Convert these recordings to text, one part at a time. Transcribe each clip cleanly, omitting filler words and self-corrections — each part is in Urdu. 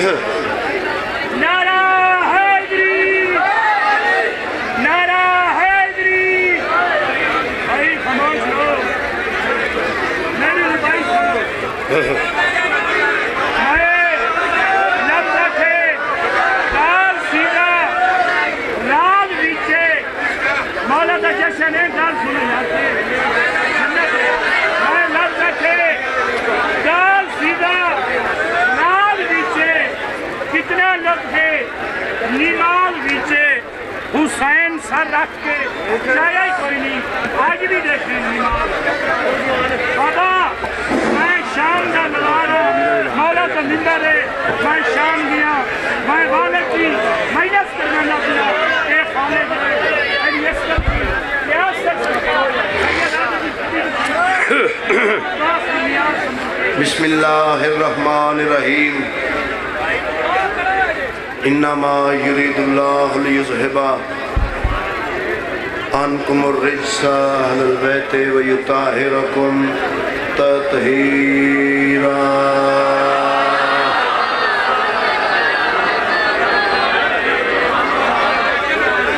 نعرہ حیدری، نعرہ حیدری۔ بھائی خاموش ہو، میری بھائی سنو۔ لب رکھے دال سیدھا لال نیچے، مولا دا جشن ہے دال سنے جاتے لب رکھے دال سیدھا لال نیچے، کتنے لوگ تھے نیمال نیچے، حسین سر رکھ کے جایا ہی کوئی نہیں، آج بھی دیکھیں نیمال۔ بابا میں شام کا نوارا مولا کا ممبر ہے، میں شام گیا، میں والد کی محنت کرنا نہ دیا، اے خالد ہے، اے یسر کی ریاست بسم اللہ الرحمن الرحیم۔ انما یرید اللہ لیذھب عنکم الرجس اہل البیت ویطہرکم تطہیرا۔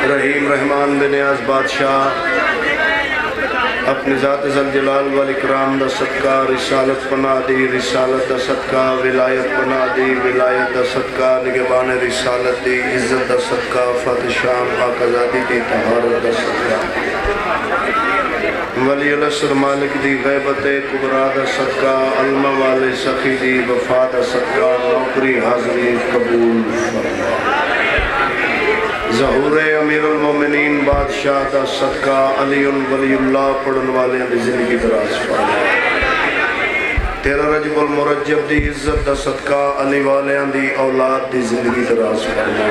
رحیم رحمان بے نیاز بادشاہ اپنی ذات ذوالجلال والاکرام دا صدقہ رسالت پناہ دی، رسالت دا صدقہ ولایت پناہ دی، ولایت دا صدقہ نگہبان رسالت دی، عزت دا صدقہ فتح شام پاکزادی دی، طہارت دا صدقہ ولی الاسر مالک دی، غیبت کبرا دا صدقہ علمہ والے سخی دی، وفا دا صدقہ نوکری حاضری قبول فرما۔ ظہور امیر المومنین بادشاہ دا صدقہ علی ولی اللہ پڑھن والے دی زندگی دراز فرما۔ تیرا رجب المرجب دی عزت دا صدقہ علی والیاں دی اولاد دی زندگی دراز فرما۔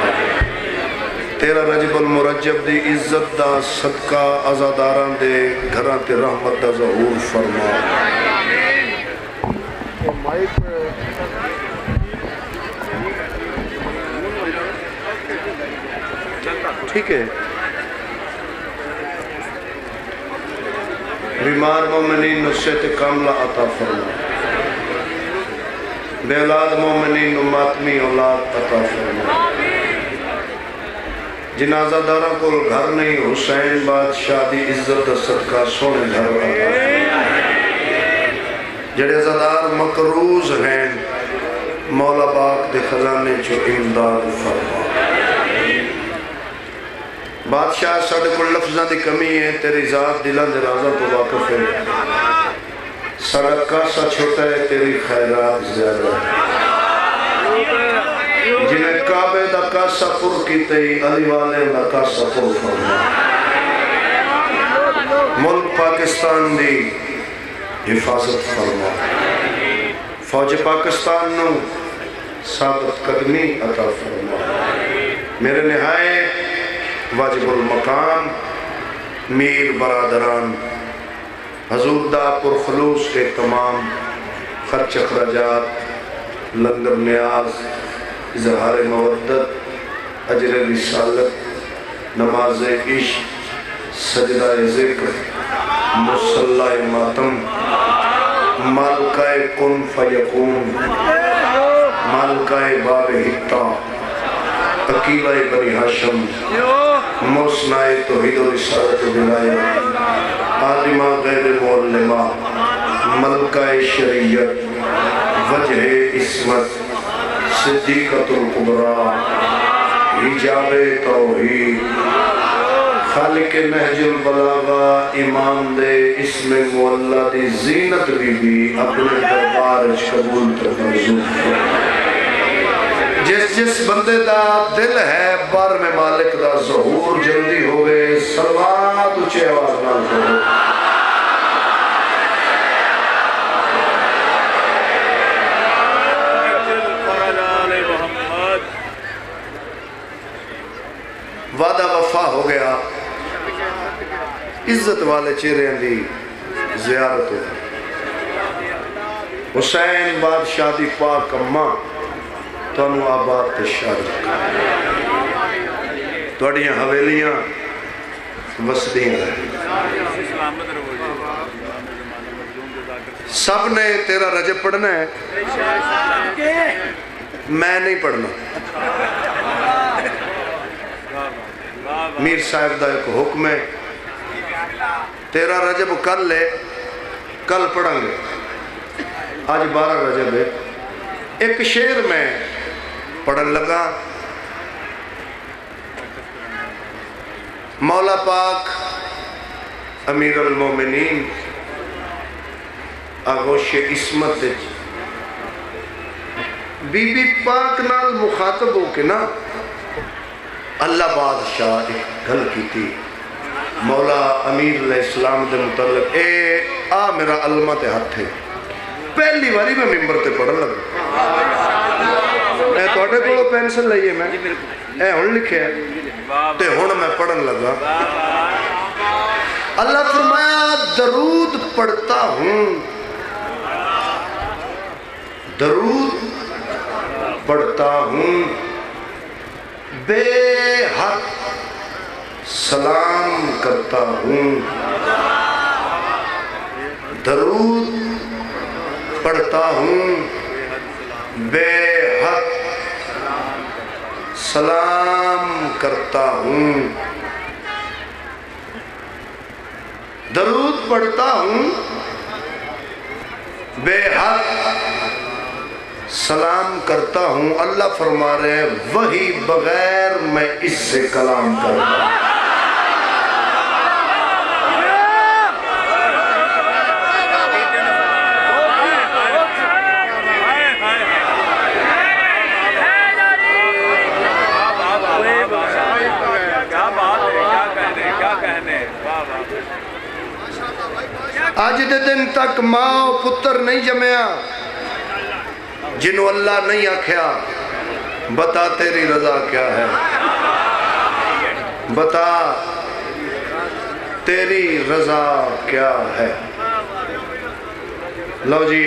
تیرا رجب المرجب دی عزت دا صدقہ عزاداران دے گھراں تے رحمت دا ظہور فرما۔ ٹھیک ہے، بیمار مومنین نصیحت کاملہ عطا فرما، بے اولاد مومنین ماتمی اولاد عطا فرما۔ جنازہ دارہ کو گھر نہیں، حسین بادشاہ دی عزت دا صدقہ سونے گھر عطا فرما۔ جڑے عزادار مقروض ہیں مولا پاک دے خزانے چو امداد فرما۔ بادشاہ ساڑھے کو لفظاں دی کمی ہے، تیری ذات دلان دے رازہ تو واقف ہے، سارا کاسا چھوٹا ہے، تیری خیرات زیادہ ہے۔ جنہیں کعبے دا کاسا پر کیتے ہی علی والے دا کاسا پر فرما۔ ملک پاکستان دی حفاظت فرما، فوج پاکستان نو ثابت قدمی عطا فرما۔ میرے نہایت واجب المقام میر برادران حضور دا پر خلوص کے تمام خرچ اخراجات، لنگر نیاز، اظہار مودت، اجر رسالت، نماز عشق، سجدہ ذکر، مصلی ماتم، مالکہ کن فیکون، مالکہ باب حتہ، عقیلہ بنی ہاشم، موسنہ توحید و رسالت ولایت، عالمہ غیر معلمہ، ملکہ شریعت، وجہ عصمت، صدیقۃ الکبریٰ، حجاب توحید، خالق نہج البلاغہ، امام دے اسم مولا دی زینت بھی اپنے دربار قبول تک منظور فرما۔ جس بندے دا دل ہے بار میں مالک دا ظہور جلدی ہوئے، صلوات اچھے آواز نال کرو۔ وعدہ وفا ہو گیا، عزت والے چہرے دی زیارت ہو۔ حسین بادشاہ دی پاک اماں تانوں آباد تشارت، توڑیاں حویلیاں وسدیاں رہیں۔ سب نے تیرا رجب پڑھنا ہے، میں نہیں پڑھنا. میر صاحب دا ایک حکم ہے 13 رجب کل لے کل پڑھیں گے آج 12 رجب ہے. ایک شعر میں پڑھن لگا مولا پاک امیر المومنین آغوش عصمت بی بی پاک نال مخاطب ہو کے نا اللہ بادشاہ ایک گل کی تھی مولا امیر علیہ السلام دے متعلق اے آ میرا علمہ تے ہاتھ ہے پہلی باری میں ممبر تے پڑھن لگا اے توڑے کو پینسل لئیے میں اے ہن لکھے تے ہن میں پڑھن لگا. اللہ فرمایا درود پڑھتا ہوں درود پڑھتا ہوں بے حق سلام کرتا ہوں درود پڑھتا ہوں بے حق سلام کرتا ہوں درود پڑھتا ہوں بے حق سلام کرتا ہوں. اللہ فرما رہے ہیں وہی بغیر میں اس سے کلام کرتا ہوں. آج دے دن تک ماں و پتر نہیں جمعیا جنہوں اللہ نہیں آکھیا بتا تیری رضا کیا ہے بتا تیری رضا کیا ہے. لو جی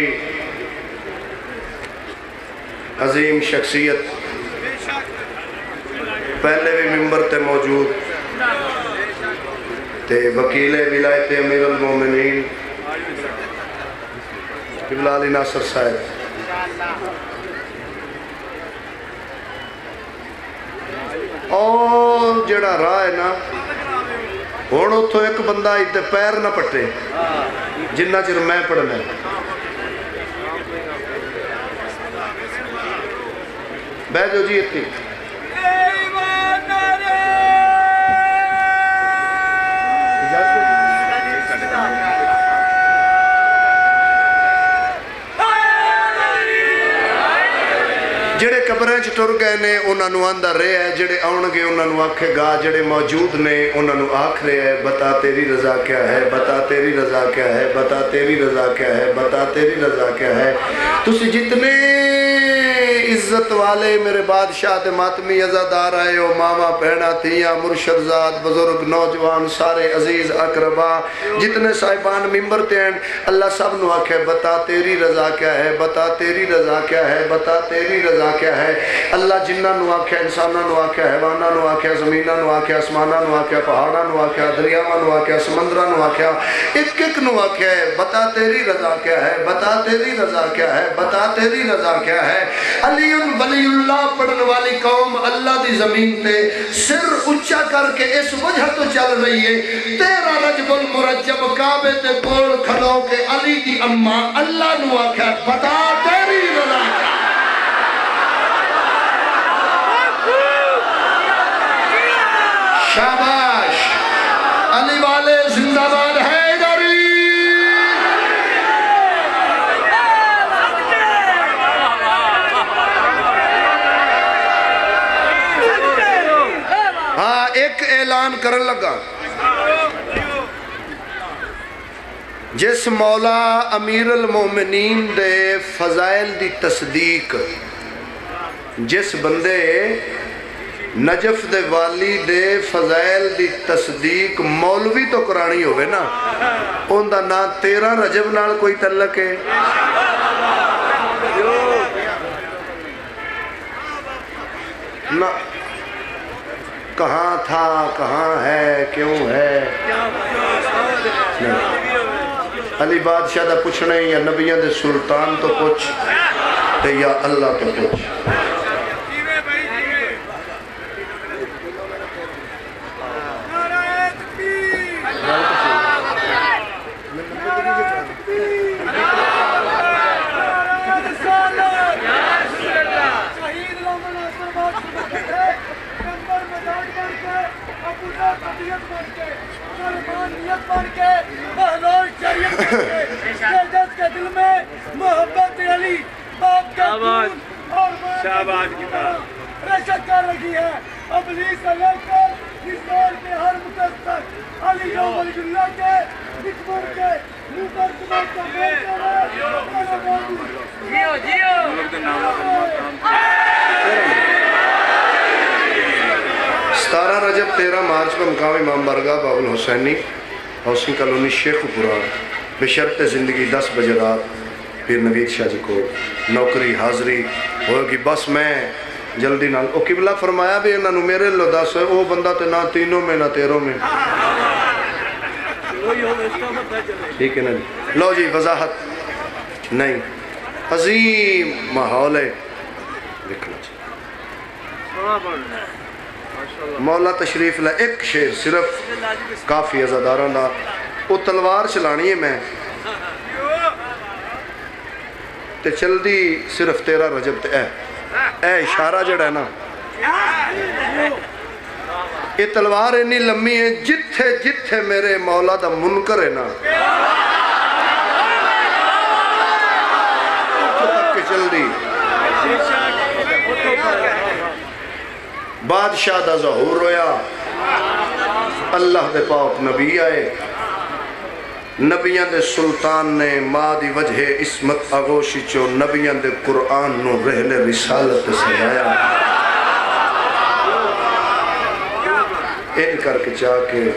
عظیم شخصیت پہلے بھی ممبر تے موجود تے وکیل ولایت امیر المومنین قبلہ علی ناصر صاحب اور جڑا راہ ہے نا ہون اتھو ایک بندہ ادھے پیر نہ پٹے جنہ چر میں پڑھنا ہے بیٹھ جو جی اتنی جڑے قبریں ٹر گئے نے انہاں نو آندا رہے ہے جڑے آن گے انہاں نو آکھے گا جڑے موجود نے انہاں نو آکھ رہے ہے بتا تیری رضا کیا ہے بتا تیری رضا کیا ہے بتا تیری رضا کیا ہے بتا تیری رضا کیا ہے. تسی جتنے عزت والے میرے بادشاہ دے ماتمی عزادار آئے ہو ماما پہنا تھیاں مرشد زاد بزرگ نوجوان سارے عزیز اقربا جتنے صاحبان ممبر تے ہیں اللہ سب نو آکھے بتا تیری رضا کیا ہے بتا تیری رضا کیا ہے بتا تیری رضا کیا ہے. اللہ جنہ نو آکھے انسانہ نو آکھے حیوانہ نو آکھے زمینہ نو آکھے اسمانہ نو آکھے پہاڑہ نو آکھے دریاوہ نو آکھے سمندرہ نو آکھے ایک ایک نو آکھے بتا تیری رضا کیا ہے بتا تیری رضا کیا ہے بتا تیری رضا کیا ہے. علی ولی اللہ پڑھن والی قوم اللہ دی زمین تے سر اچھا کر کے اس وجہ تو چل رہی ہے 13 رجب المرجب کعبے تے کول کھڑو کے علی دی اماں اللہ نو آکھے بتا تیری رضا کیا ہے. شاباش علی والے زندہ باد ہے داری. ہاں ایک اعلان کرن لگا جس مولا امیر المومنین دے فضائل دی تصدیق جس بندے نجف دے والی دے فضائل دی تصدیق مولوی تو کرانی ہوئے نا ان دا نا 13 رجب نال کوئی تعلق ہے نا کہاں تھا کہاں ہے کیوں ہے علی بادشاہ دا پوچھنے یا نبیوں دے سلطان تو پوچھ تے یا اللہ تو پوچھ کے دل میں محبت علی باپ کا خون اور شہباز کی طرح رشک کر رہی ہے ابلیس سے لے کر اسرائیل کے ہر مقدس علی ولی اللہ کے دشمن کے منہ پر تمام کا جیو جیو 17 رجب 13 مارچ کو مقام امام بارگاہ باب الحسینی ہاؤسنگ کالونی شیخ پورا بشرط زندگی 10 بجے رات پھر نوید شاہ جی کو نوکری حاضری ہوگی بس میں جلدی نہ او قبلہ فرمایا بھی انہوں میرے لو 10 ہے او بندہ تے نہ تینوں میں نہ تیروں میں ٹھیک ہے نا لو جی وضاحت نہیں عظیم ماحول ہے لکھنا چاہیے مولا تشریف لے ایک شیر صرف کافی ازاداراں دا وہ تلوار چلانی ہے میں تے چل دی صرف 13 رجب تے اے اشارہ جڑا ہے نا یہ تلوار اتنی لمبی ہے جتھے جتھے میرے مولا دا منکر ہے نا تک چل دی بادشاہ دا ظہور ہویا اللہ دے پاک نبی آئے نبیان دے سلطان نے ماں دی وجہ اسمت آغوشی چو نبیان دے قرآن نو رحل رسالت سے آیا ان کر کے چاہ کے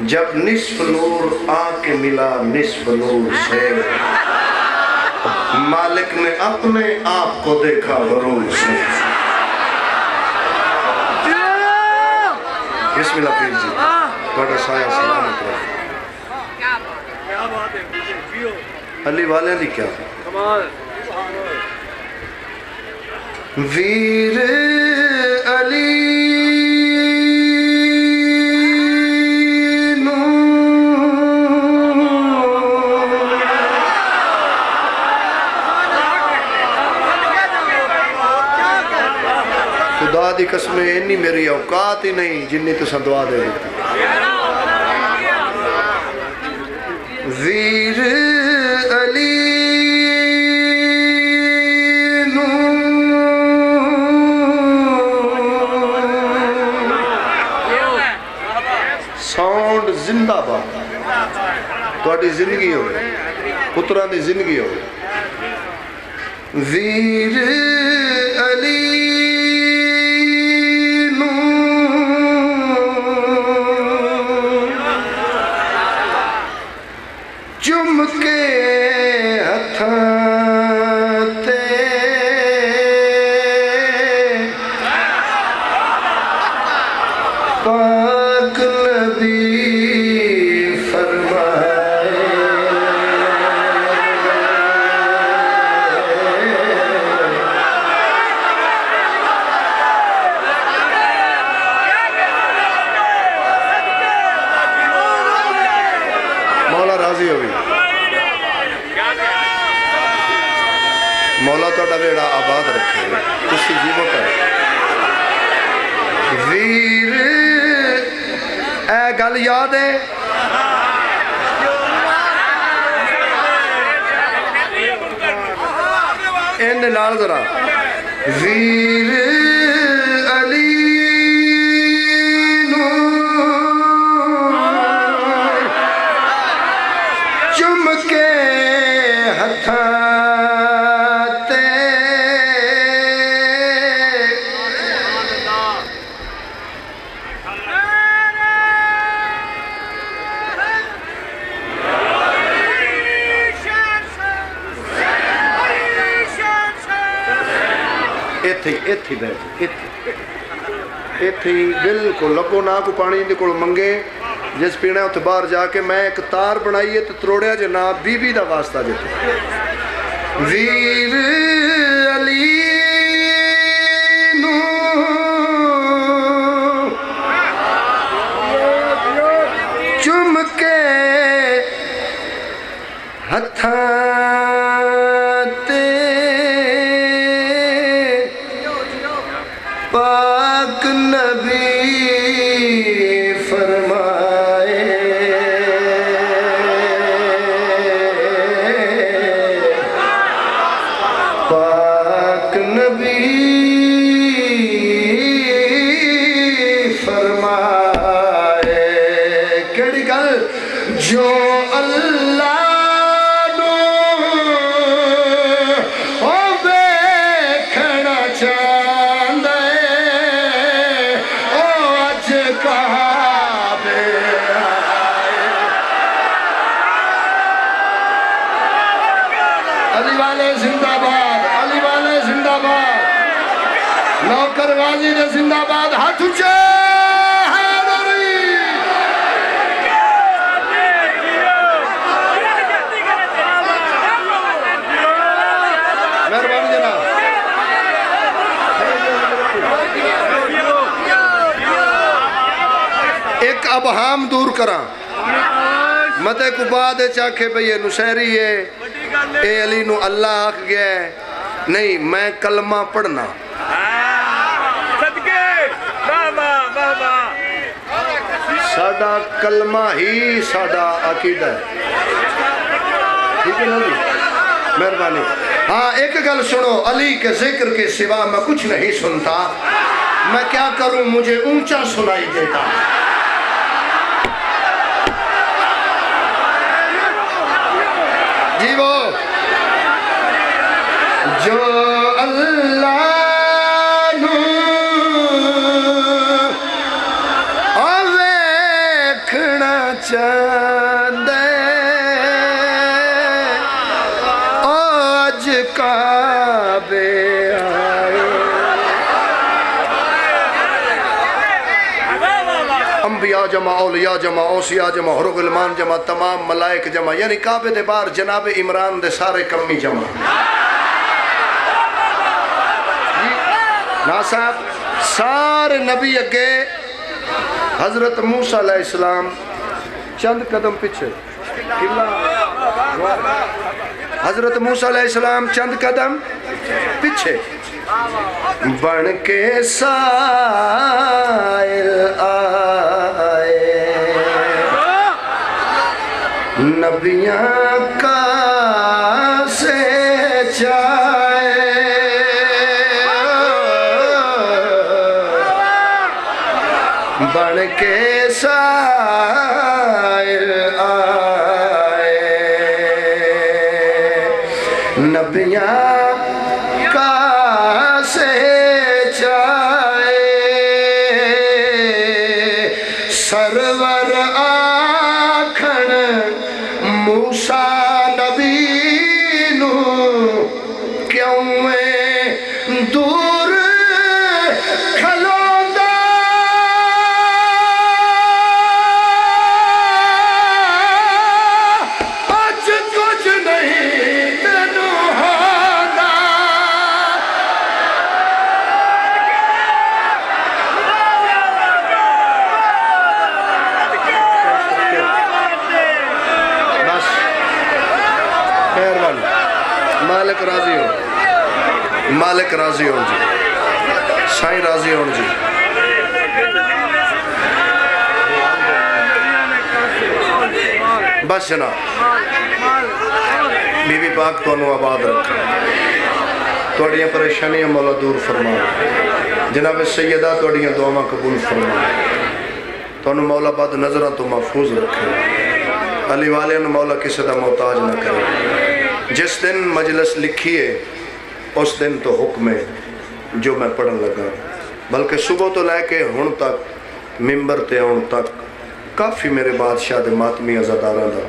جب نصف نور آ کے ملا نصف نور سے مالک نے اپنے آپ کو دیکھا غرور سے بسم اللہ پیر جی بڑا سایہ سلامت رہا علی والے دی کیا ویر علی خدا دی قسمیں انی میری اوقات ہی نہیں جنی تو سن دعا دے دیتا ویر علی ساؤنڈ زندہ بات توڑی زندگی ہوئے پتران دی زندگی ہوئے ویر علی چم کے ہتھاں تے پاک نبی فرمائے مولا راضی ہوئی مولا توڑا بیڑا آباد رکھے کسی جیبوں پر ویر اے گل یاد ہے ان نال ذرا ویر علی چم کے ہتھاں ایتھی بیٹھ ایتھی بالکل لگو نہ کو پانی دے کول منگے جس پینا اتھے باہر جا کے میں ایک تار بنائی ہے تو تروڑیا جے نا بی بی دا واسطہ جے ویر علی نو چم کے ہتھاں تے پاک نبی فرمائے پاک نبی فرمائے کیڑی گل جو اللہ نوکر غازی نے زندہ باد ہاتھ اچھے حیدری مہربانی جناب ایک ابہام دور کراں متے کو بعد چاکھے پہ یہ نشہری ہے اے علی نو اللہ آکھ گیا ہے نہیں میں کلمہ پڑھنا ساڑا کلمہ ہی ساڑا عقیدہ ہے ٹھیک ہے نا جی مہربانی ہاں ایک گل سنو علی کے ذکر کے سوا میں کچھ نہیں سنتا میں کیا کروں مجھے اونچا سنائی دیتا جی وہ جو اللہ چاندے آج کعبے آئے انبیاء جمع اولیاء جمع اوسیاء جمع حرق علمان جمع تمام ملائک جمع یعنی کعبے دے بار جناب عمران دے سارے کمی جمع نا صاحب سارے نبی اگے حضرت موسیٰ علیہ السلام چند قدم پیچھے حضرت موسیٰ علیہ السلام چند قدم پیچھے بن کے سائل آئے نبیاں کا سے چائے بن کے سائل آئے نبیاں کا سے چائے سرور آکھن موسیٰ نبی نو کیوں میں دور کھلو مالک راضی ہو مالک راضی ہو جی سائیں راضی ہو جی بس جناب بی بی پاک تو انو آباد رکھا توڑیاں پریشانیاں مولا دور فرما جناب سیدہ توڑیاں دعاں قبول فرما تو انو مولا بعد نظرہ تو محفوظ رکھے علی والے انو مولا کسی دا محتاج نہ کرے جس دن مجلس لکھیے اس دن تو حکم ہے جو میں پڑھن لگا بلکہ صبح تو لے کے ہن تک ممبر تے ہن تک کافی میرے بادشاہ دے ماتمی عزاداراں دا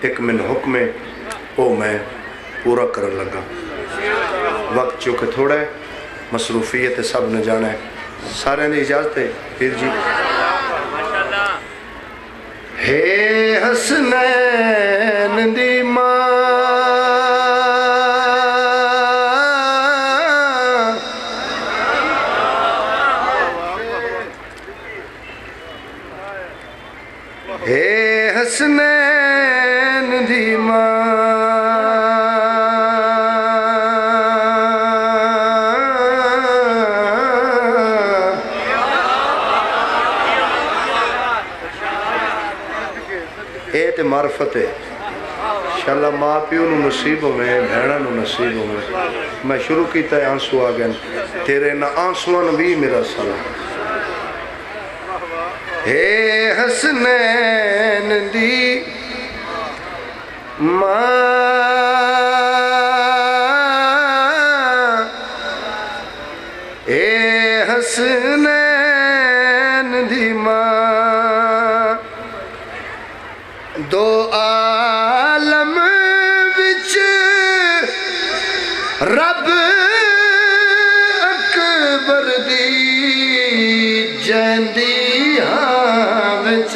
ایک من حکم ہے وہ میں پورا کرن لگا وقت چونکہ تھوڑا ہے مصروفیت سب نے جانا ہے سارے نے اجازت ہے پھر جی ہے حسنین دی ماں حسنین دی تے معرفت ہے انشاءاللہ ماں پیو نو نصیب ہوئے بھیڑا نو نصیب ہوئے میں شروع کیتا ہے آنسو آگئے تیرے نہ آنسوان بھی میرا سلام اے حسنین دی ماں اے حسنین دی ماں دو عالم وچ رب اکبر دی جیندی ہاں وچ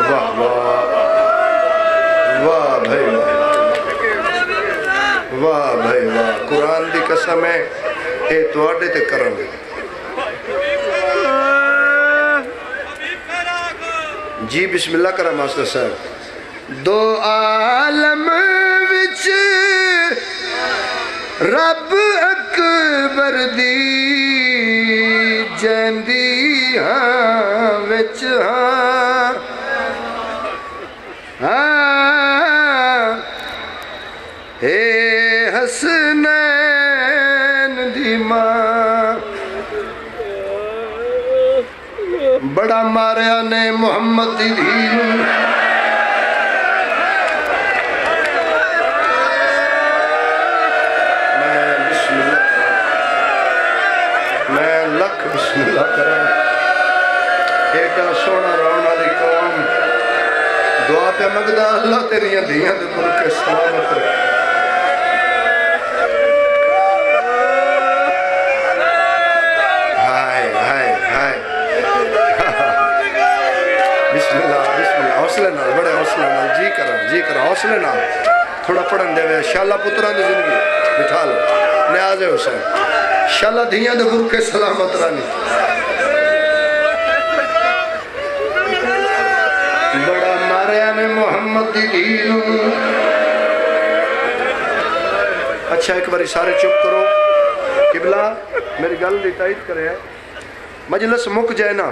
واہ واہ بھائی واہ بھائی واہ قرآن دی قسم ہے اے تواڈے تے کرم ہے جی بسم اللہ کرم ماسٹر صاحب دو عالم وچ رب اکبر دی جیندی ہاں وچ ہاں اے حسنین دی ماں بڑا ماریا نے محمد دی دین میں لکھ بسم اللہ کروں ایڈا سونا رونا دی قوم دعا پہ مگدہ اللہ تیری دیاں دے برکے سلامت رہے حوصلے نال بڑے حوصلے نال جی کرا حوصلے نال تھوڑا پڑھن دے وے شالا پتران دی زندگی بٹھا لو نیاز حسین شالا دھیاں دے برکے سلامت رانی بڑا ماریا نے محمد دی دین اچھا ایک باری سارے چپ کرو قبلہ میری گل دی تائید کرے مجلس مک جائے نا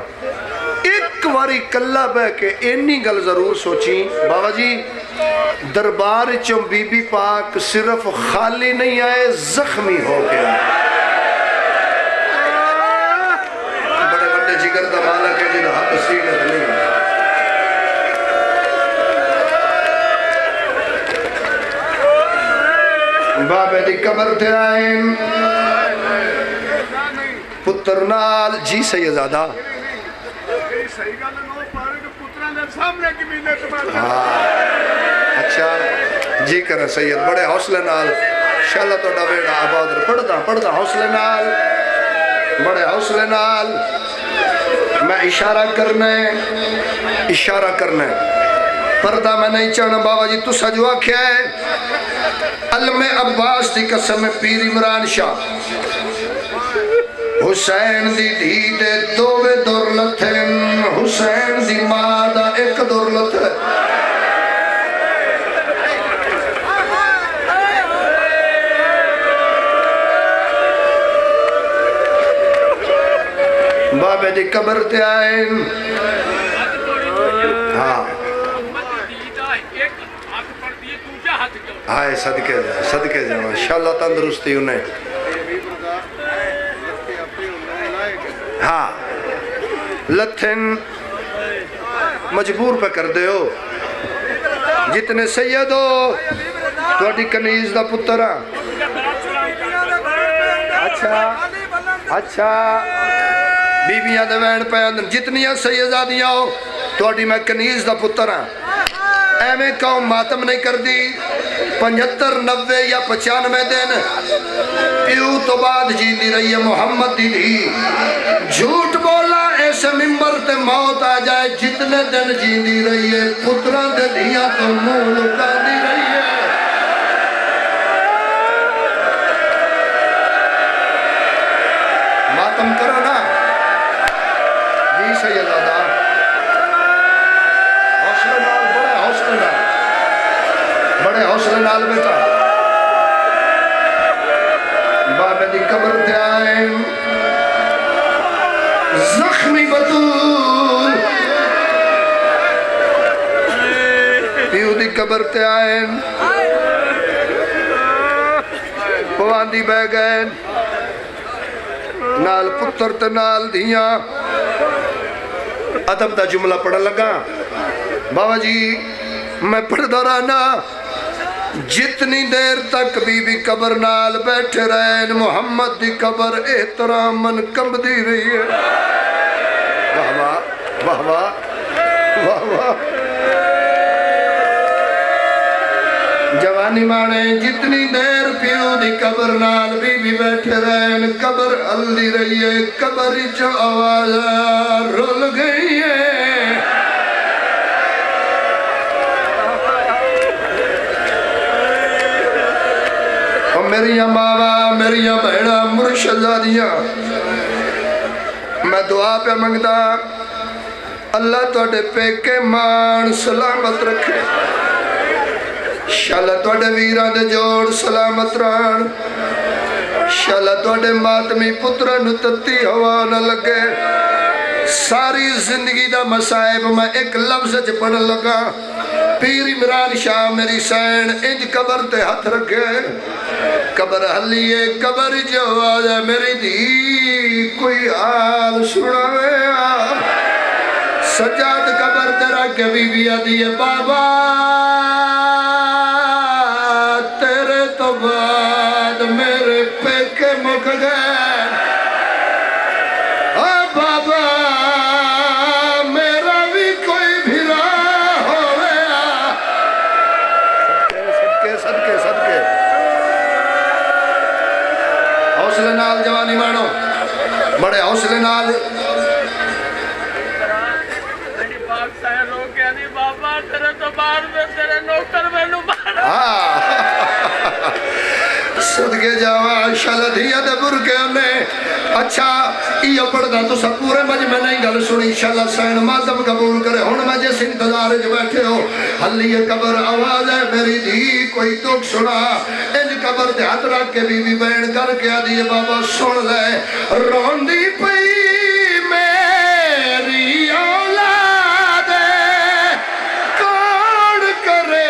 ایک واری کلہ بہ کے اینی گل ضرور سوچیں بابا جی دربار چوں بی بی پاک صرف خالی نہیں آئے زخمی ہو گیا بڑے بڑے جگر دا مالک ہے جنہا ہاتھ سینے دلی بابے دی قبر تے آئیں پتر نال جی سیدزادہ اچھا جی کریں سید بڑے حوصلے نال شاءاللہ تو ڈاویڑا آباد پڑھتا حوصلے نال بڑے حوصلے نال میں اشارہ کرنے پردہ میں نہیں چاہنا بابا جی تو سجوا کیا ہے علم عباس دی قسم پیر عمران شاہ حسین دی دھی دے دووے دولت ہیں حسین دی ماں دا ایک دولت ہے بابے دی قبر تے آئیں ہاں آئے صدقے جاؤں انشاءاللہ تندرستی انہیں ہاں لتھن مجبور پہ کر دے ہو جتنے سید ہو توڑی کنیز دا پترہ اچھا بیویاں دے وین پہ اندر جتنیاں سیدادیاں ہو توڑی میں کنیز دا پترہ ایمیں قوم ماتم نہیں کر دی 75 90 یا 95 دن پیو تو بعد جیندی رہی ہے محمد دی دی جھوٹ بولا ایسے ممبر تے موت آ جائے جتنے دن جیندی رہی ہے پتران دے دیا تو منہ لکا دی رہی ہے ماتم کرو نا حوصلے نال بیٹا بابے دی قبر تے آئے زخمی بطول پیو دی قبر تے آئے پواندی بہ گئے نال پتر تے نال دیاں ادب دا جملہ پڑھا لگا بابا جی میں پڑھ دورانا جتنی دیر تک بی بی قبر نال بیٹھے رہے محمد دی قبر احترامن کم دی رہی ہے واہ واہ واہ واہ واہ واہ جوانی مانے جتنی دیر پیو دی قبر نال بی بی بیٹھے رہے قبر ہلدی رہی ہے قبر چو آواز رول گئی ہے میری ماوا میری بہنا مرشدادیاں میں دعا پہ منگتا اللہ توڑے پیکے مان سلامت رکھے شاءاللہ توڑے ویران دے جوڑ سلامت ران شاءاللہ توڑے ماتمی پترہ نتتی ہوا نہ لگے ساری زندگی دا مسائب میں ایک لفظ پڑھ لگا پیر عمران شاہ میری سین انج قبر تے ہاتھ رکھے قبر حلیے قبر جو آجا میری دی کوئی حال سناوے سجاد قبر تیرا کے بی بی آدھی ہے بابا تیرے تو بعد میرے پیکے مک گئے بابا میرا بھی کوئی بھیرا ہو گیا صدقے صدقے حوصلے نال جوانی مانو بڑے حوصلے نال صدقے جاوا شاءاللہ دھیا دے برکے انہیں اچھا یہ پڑھتا تو سب پورے مجمع نہیں گل سنی انشاءاللہ سین ماتم قبول کرے ہون میں جس انتظار جو بیٹھے ہو حلی قبر آواز ہے میری دی کوئی توک سنا ان قبر دے ہاتھ رکھ کے بی بی بین کر کے آدھی بابا سن لے روندی پئی میری اولاد کون کرے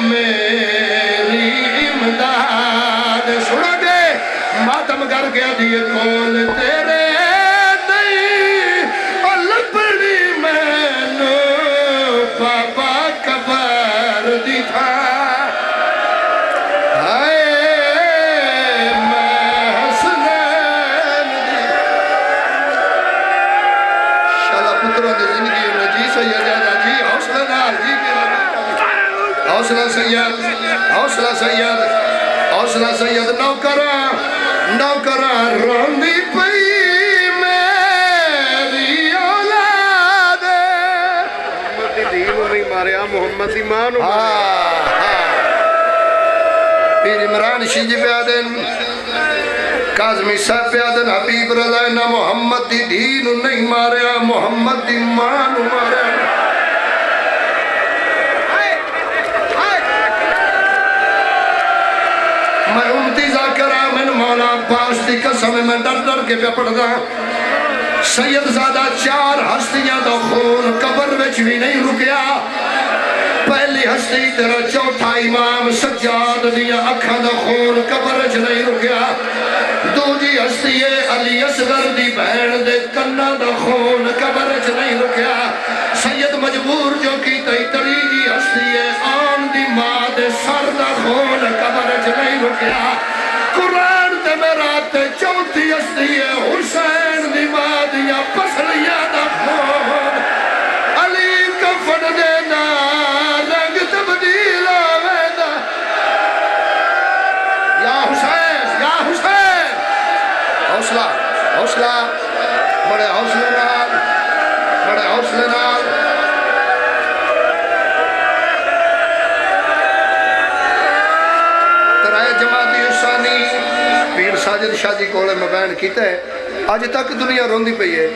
میری امداد سنا دے ماتم کر کے آدھی کون تیرے نہیں اور لپڑی میں نو بابا قبر دی تھا حوصلہ سید حوصلہ سید حوصلہ سید نوکرہ روندی پئی میری اولاد محمد دی دین نہیں ماریا محمد دی ماں نو ماریا پیر عمران شیج پیادن کاظمی صاحب پیادن حبیب رضائنہ محمد دی دین نہیں ماریا محمد دی ماں نو ماریا میں امتی ذاکرہ میں مولا عباس دی قسم میں ڈر ڈر کے پہ پڑھ دا سید زادہ 4 ہستیاں دا خون قبر وچ بھی نہیں رکیا پہلی ہستی تیرا چوتھا امام سجاد دیا اکھا دا خون قبر وچ نہیں رکیا دوجی ہستی علی اصغر دی بہن دے کنہ دا خون قبر وچ نہیں رکیا سید مجبور جو کی تیجی ہستی آن دی ماں دے سر دا خون قبر وچ نہیں رکیا قرآن تے میرا تے چوتھی ہستی حسین دی ماں دیا پسلیاں دا خون علی کفن دینا رنگ تبدیل آویدہ یا حسین حوصلہ حوصلہ بڑے حوصلے نال بڑے حوصلے نال ترائے جماعتی حسانی پیر ساجد شاہ جی کولے میں بیان کیتا ہے آج تک دنیا روندی پئی ہے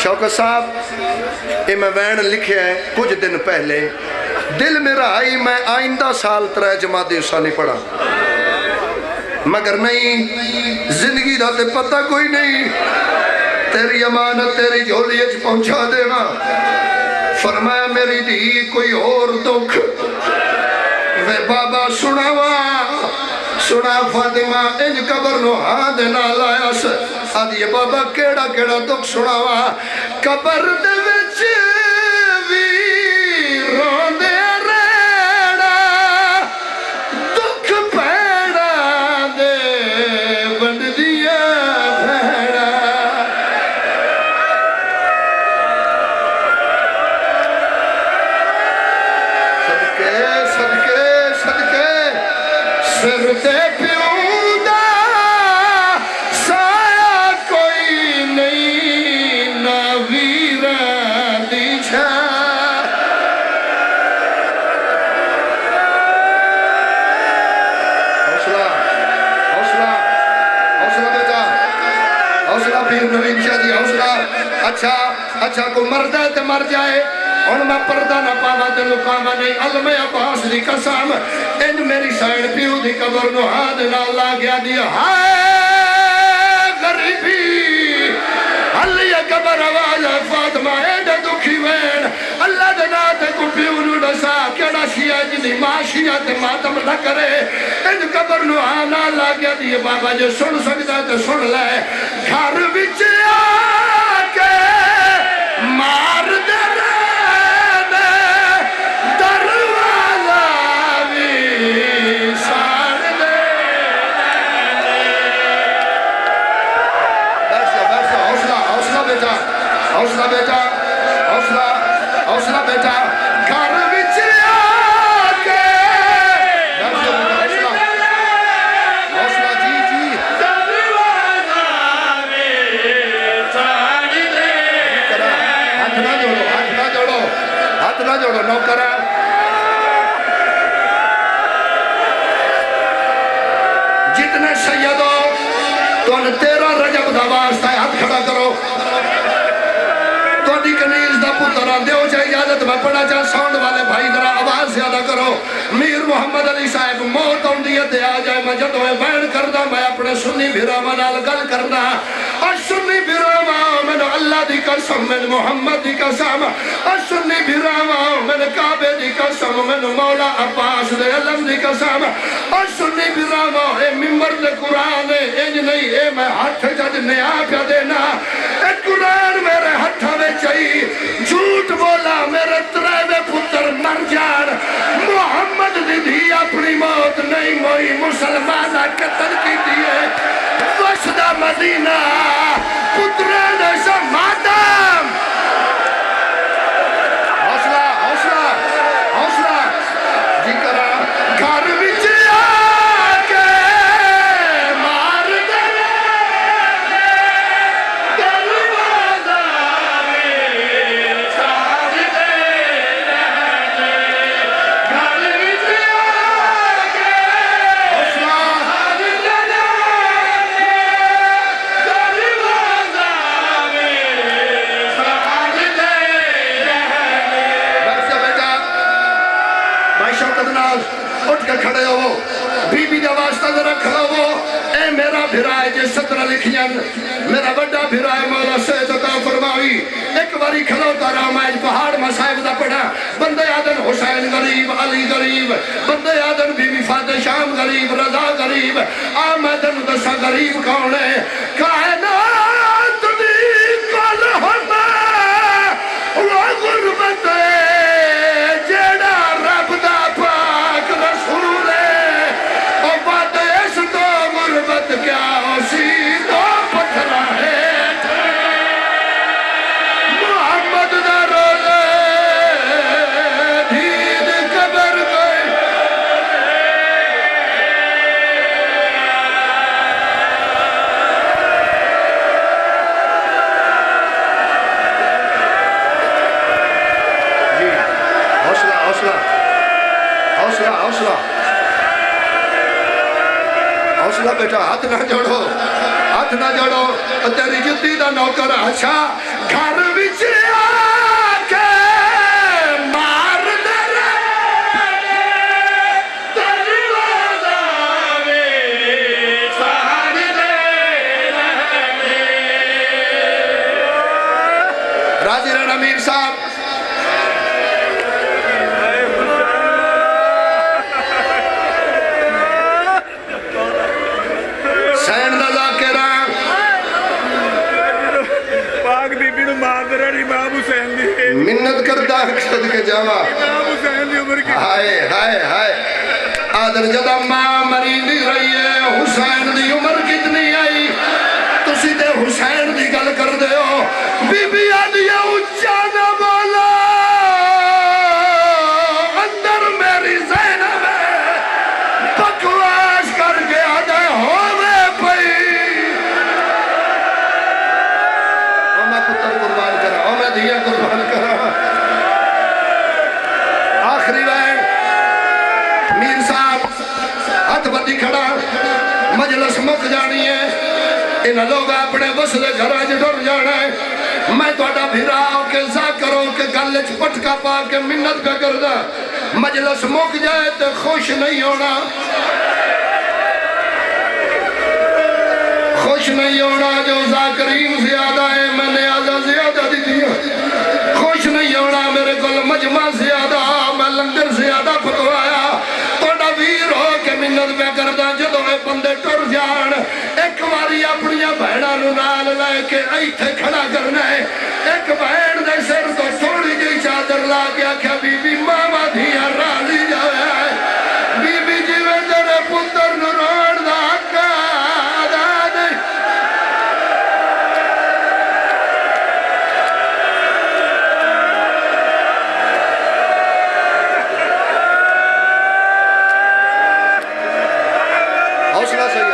شوکت صاحب یہ میں بیان لکھے ہے کچھ دن پہلے دل میرا آئی میں آئندہ سال 3 جماعت اسا نہیں پڑھا، مگر نہیں زندگی دا تے پتہ کوئی نہیں، تیری امانت تیری جھولی اچ پہنچا دینا۔ فرمایا میری دی کوئی اور دکھ وے بابا سنا فاطمہ انج قبر نو ہاں دینا لایا سے آدھی بابا کیڑا کیڑا دکھ سناوا قبر دے وچ وی روندے ریڑا دکھ پیڑا دے بند دیا بھیڑا۔ صدقے سر تے پیوں دا سایہ کوئی نہیں نہ ویران دی چھا۔ حوصلہ بیٹا، حوصلہ پیر نوین شاہ جی حوصلہ۔ اچھا کو مرد ہے تے مر جائے ان میں پردہ نہ پاوا تے لکاوا نہیں، علم عباس دی قسم ان میری سائن پیو دی قبر نو ہاتھ نہ لا گیا دیا ہائے غریبی اللہ یا قبر آواز فاطمہ ایڈا دکھی وین اللہ دنا تے کو پیو نو ڈسا کیڑا شیعہ جنی ماں شیعہ تے ماتم نہ کرے ان قبر نو آنا لا گیا دیا بابا جو سن سکتا تے سن لے گھر بچ آکے مار دے حوصلہ بیٹا گھر وچ آکے حوصلہ جی ہاتھ نہ جوڑو نوکرہ جتنے سید ہو تو 13 رجب دا واسطہ ہے ہاتھ کھڑا کرو تو کنیز دا پتر آن دیو چاہی اجازت میں پڑھا چاہ ساؤنڈ والے بھائی ذرا آواز زیادہ کرو میر محمد علی صاحب موت اوندیت آ جائے میں جدو بیان کردہ میں اپنے سنی بھیراما نال گل کرنا اور سنی بھیراما میں نے اللہ دی قسم میں نے محمد دی قسم اور سنی بھیراما میں نے کعبے دی قسم میں نے مولا عباس دے علم دی قسم اور سنی بھیراما اے ممبر دے قرآن انج نہیں اے میں ہاتھ جد نیا پیا دینا اے قرآن میرے ہاتھ میں چاہی جھوٹ بولا میرے تریوے پتر مر جان محمد دی دی اپنی موت نہیں موئی مسلمانہ قتل کی دیئے وشدہ مدینہ پترین ایسا مادام حوصلہ جی کرا گھر بچ آکے مار دے دروازہ میں چھاڑ دے گھر بچ آکے مار دے دروازہ میں چھاڑ دے۔ بھائی شوکت ناز اٹھ کے کھڑے ہو بی بی دا واسطہ ذرا کھڑا ہو اے میرا بھرائے جے سترہ لکھین میرا بڑا بھرائے مولا سید عطا فرمائی ایک باری کھڑوتا رہا میں پہاڑ مسائب دا پڑھا بندے آدن حسین غریب علی غریب بندے آدن بی بی فاتح شام غریب رضا غریب آمدن دسا غریب کون ہے کائنات دی کل ہوتا وہ غربت جیڑا رب دا پاک رسول ہے اور بات اس تو غربت کیا اسی دو پتھرہ ہے محمد دا رولے دید قبر گئے جی حوصلہ بیٹا ہاتھ نہ جوڑو تیری جتی دا نوکر اچھا گھر بچ آکے مار دے منت کرتا صدقے کے جاوا ہائے ہائے ہائے آدر جدہ ماں مریندی رہی ہے حسین دی عمر کتنی آئی تسی تے حسین دی گل کر دے ہو بی بی آدیا اچھا نہ بولا اندر میری زینب بکواس کر کے آدھے ہوئے پئی میں پتر قربان کرا میں دیا قربان کرا آخری بین میر صاحب ہاتھ بدی کھڑا مجلس مک جانی ہے انہاں لوگ اپنے وصلے گھراج ڈر جانا ہے میں توڑا بھیرا ہو کے ذاکر ہو کے گلچ پٹکا پا کے منت پہ کردہ مجلس مک جائے تو خوش نہیں ہونا خوش نہیں ہونا جو ذاکرین زیادہ ہے میں نے آدھا زیادہ دی دیا خوش نہیں ہونا میرے کل مجمع زیادہ میں لنگر زیادہ پکوایا توڑا بھیر ہو کے منت پہ کردہ جدو میں بندے ٹر جان ایک باری اپنی بہنہ نال لے کے ایتھے کھڑا کرنا ہے ایک بہن دے سر تو تھوڑی جی چادر لا گیا کہ بی بی ماما دیا رالی جاوے آئے بی بی جیوے جڑے پتر نروڑ دا حقا دا دے حوصلہ صحیح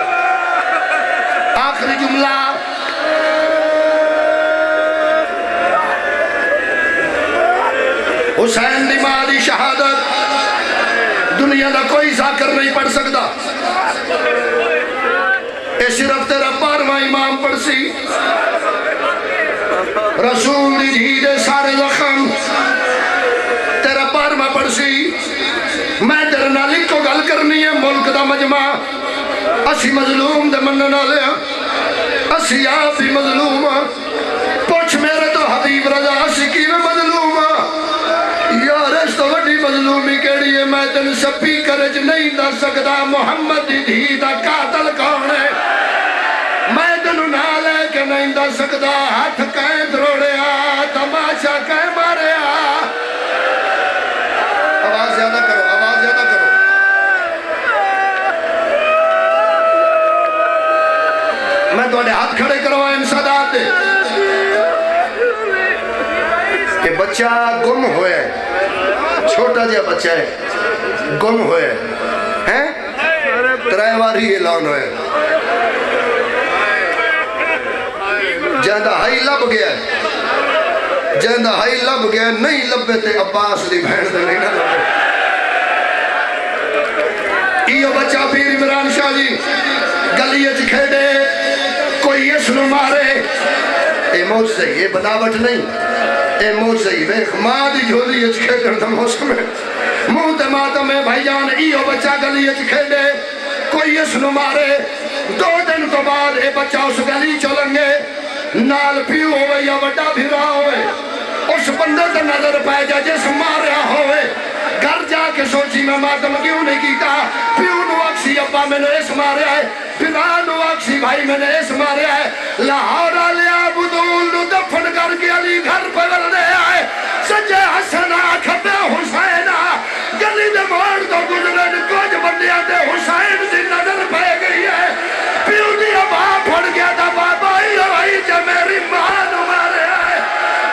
آخری جملہ حسین دی مالی شہادت دنیا دا کوئی ذاکر نہیں پڑھ سکتا اے صرف تیرا 12واں امام پڑھ سی رسول دی جھی دے سارے زخم تیرا 12واں پڑھ سی میں تیرے نالک کو گل کرنی ہے ملک دا مجمع اسی مظلوم دے منن والے اسی آپ بھی مظلوم پوچھ میرے تو حبیب رضا اسی کی میں مظلوم یار اس تو وڈی مظلومی کیڑی ہے میں تن سپی کرج نہیں دا سکتا محمد دی دھی دا قاتل کون ہے میں تنو نہ لے کے نہیں دا سکتا ہاتھ کہیں دروڑیا تماشا کہیں ماریا آواز زیادہ کرو آواز زیادہ کرو میں توڑے ہاتھ کھڑے کروائیں انسادات دے کہ بچہ گم ہوئے چھوٹا جا بچہ ہے گم ہوئے ہیں ترائے واری اعلان ہوئے جہندہ ہائی لب گیا جہندہ ہائی لب گیا نہیں لبے تے عباس دی بہن دے نہیں نہ لبے ایو بچہ پیر عمران شاہ جی گلیت کھیڑے کوئی اس نو مارے اے موج سے یہ بناوٹ نہیں اے موج سے یہ ماں دی جھولی اچھ کھیڑن دا موسم ہے موت ماتم ہے بھائی جان ایو بچہ گلی اچھ کھیڑے کوئی اس نو مارے 2 دن تو بعد اے بچہ اس گلی چلنگے نال پیو ہوئے یا وڈا بھیرا ہوئے اس بندے تے نظر پائے جا جس ماریا ہوئے گھر جا کے سوچی میں ماتم کیوں نہیں کیتا پیو نو اکسی ابا میں نے اس ماریا ہے پھرانو اکسی بھائی میں نے اس ماریا ہے لاہور آلیا بدول نو دفن کر کے علی گھر پگل دے آئے سجے حسنہ کھپے حسینہ گلی دے موڑ تو گزرن کچھ بندیاں دے حسین دی نظر پہ گئی ہے پیو دی ابا پھڑ گیا تھا بابا ہی جا میری ماں نو مارے آئے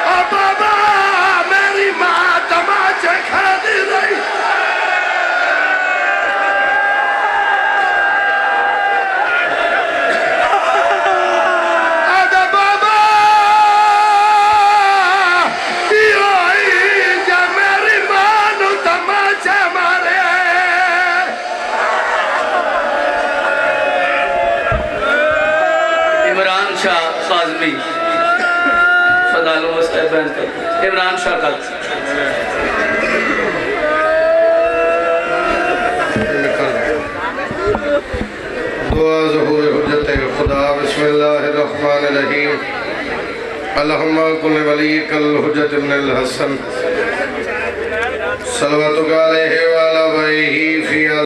او بابا میری ماں تماچے کھا دی رہی فضالو مستعبین کر عمران شاہ کا دعا ظہور حجت خدا بسم اللہ الرحمن الرحیم اللہم کل ولیک الحجت ابن الحسن صلواتک علیہ وعلا بائیہی فی